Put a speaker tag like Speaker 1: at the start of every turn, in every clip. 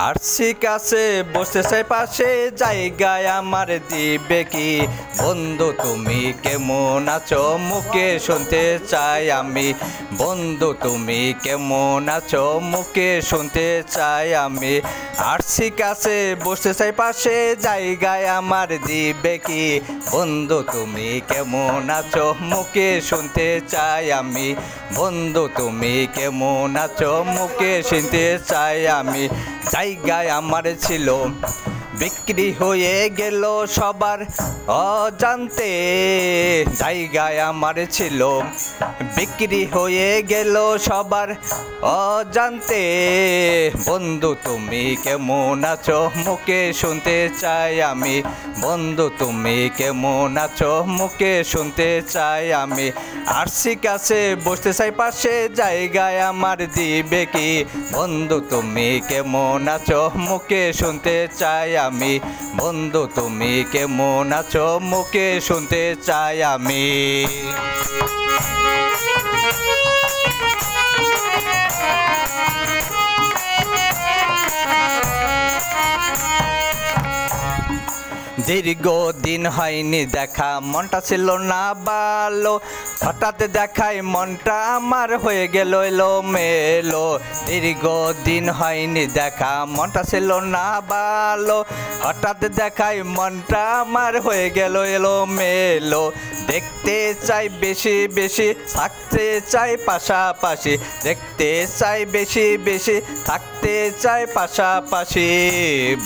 Speaker 1: আরছি কাছে বসতে চাই পাশে জায়গায় আমার দিবে কি বন্ধু তুমি কেমন আছো মুখে শুনতে চাই আমি বন্ধু তুমি কেমন আছো মুখে শুনতে চাই আমি আরছি কাছে বসতে চাই পাশে জায়গায় আমার দিবে কি বন্ধু তুমি কেমন আছো মুখে শুনতে চাই আমি বন্ধু তুমি কেমন আছো মুখে শুনতে চাই আমি জায়গায় আমার ছিল বিক্রি হয়ে গেল সবার অজান্তে জায়গায় আমার ছিল বিক্রি হয়ে গেল সবার অজান্তে বন্ধু তুমি কেমন আছো মুখে শুনতে চাই আমি বন্ধু তুমি কেমন আছো মুখে শুনতে চাই আমি আরছি কাছে বসতে চাই পাশে জায়গায় আমার দিবে কি বন্ধু তুমি কেমন আছো মুখে শুনতে চাই আমি বন্ধু তুমি কেমন আছো মুখে শুনতে চাই আমি দীর্ঘদিন হয়নি দেখা মনটা ছিল না ভালো হঠাৎ দেখায় মনটা আমার হয়ে গেল এলো মেলো দীর্ঘদিন হয়নি দেখা মনটা ছিল না ভালো হঠাৎ দেখায় মনটা আমার হয়ে গেল এলো মেলো দেখতে চাই বেশি বেশি থাকতে চাই পাশাপাশি দেখতে চাই বেশি বেশি থাকতে চাই পাশাপাশি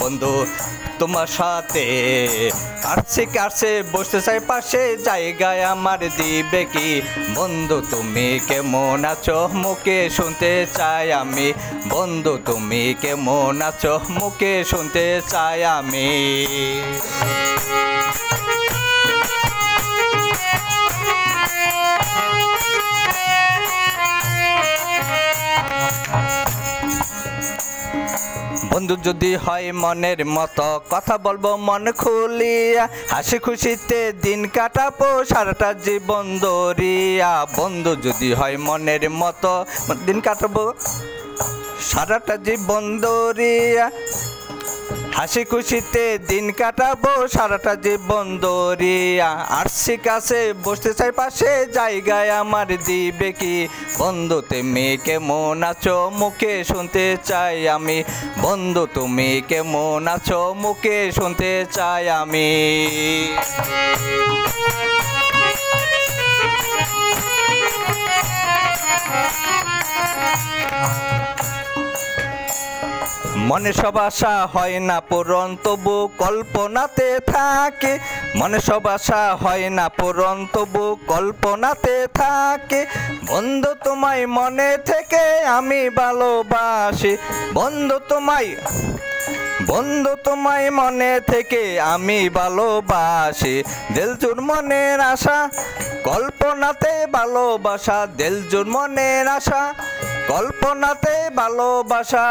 Speaker 1: বন্ধু তোমার সাথে কাছে কাছে বসতে চাই পাশে জায়গায় আমার দিবে কি বন্ধু তুমি কেমন আছো মুখে শুনতে চাই আমি বন্ধু তুমি কেমন আছো মুখে শুনতে চাই আমি বন্ধু যদি হয় মনের মতো কথা বলবো মন খুলিয়া হাসি খুশিতে দিন কাটাবো সারাটা জীবন দরিয়া বন্ধু যদি হয় মনের মতো দিন কাটাবো সারাটা জীবন দরিয়া হাসি খুশিতে দিন কাটাবো সারাটা জীবন দরিয়া আরছি কাছে বসতে চাই পাশে জায়গায় আমার দিবে কি বন্ধু তুমি কেমন আছো মুখে শুনতে চাই আমি বন্ধু তুমি কেমন আছো মুখে শুনতে চাই আমি মনে সব আশা হয় না পূরণ তবু কল্পনাতে থাকে মনে সব আশা হয় না পূরণ তবু কল্পনাতে থাকে বন্ধু তোমায় মনে থেকে আমি ভালোবাসি বন্ধু তোমায় মনে থেকে আমি ভালোবাসি দিলজুর মনের আশা কল্পনাতে ভালোবাসা দিলজুর মনের আশা কল্পনাতে ভালোবাসা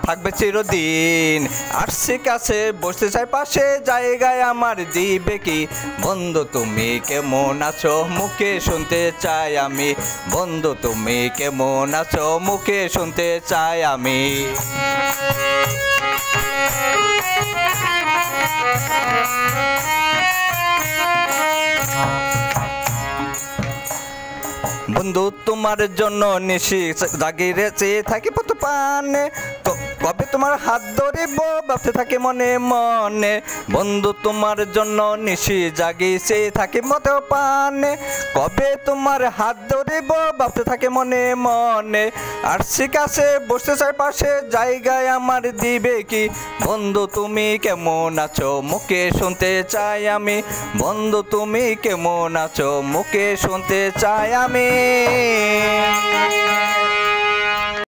Speaker 1: থাকবে চিরদিন আরছি কাছে বসতে চাই পাশে জায়গায় আমার দিবে কি বন্ধু তুমি কেমন আছো মুখে শুনতে চাই আমি বন্ধু তুমি কেমন আছো মুখে শুনতে চাই আমি বন্ধু তোমার জন্য নিশি জাগিয়ে চেয়ে থাকি পথ পানে তো কবে তোমার হাত ধরিব ভাবতে থাকে মনে মনে বন্ধু তোমার জন্য নিশি জাগিয়ে চেয়ে থাকি মত পানে কবে তোমার হাত ধরিব ভাবতে থাকে মনে মনে আরছি কাছে বসতে চাই পাশে জায়গায় আমার দিবে কি বন্ধু তুমি কেমন আছো মুখে শুনতে চাই আমি বন্ধু তুমি কেমন আছো মুখে শুনতে চাই আমি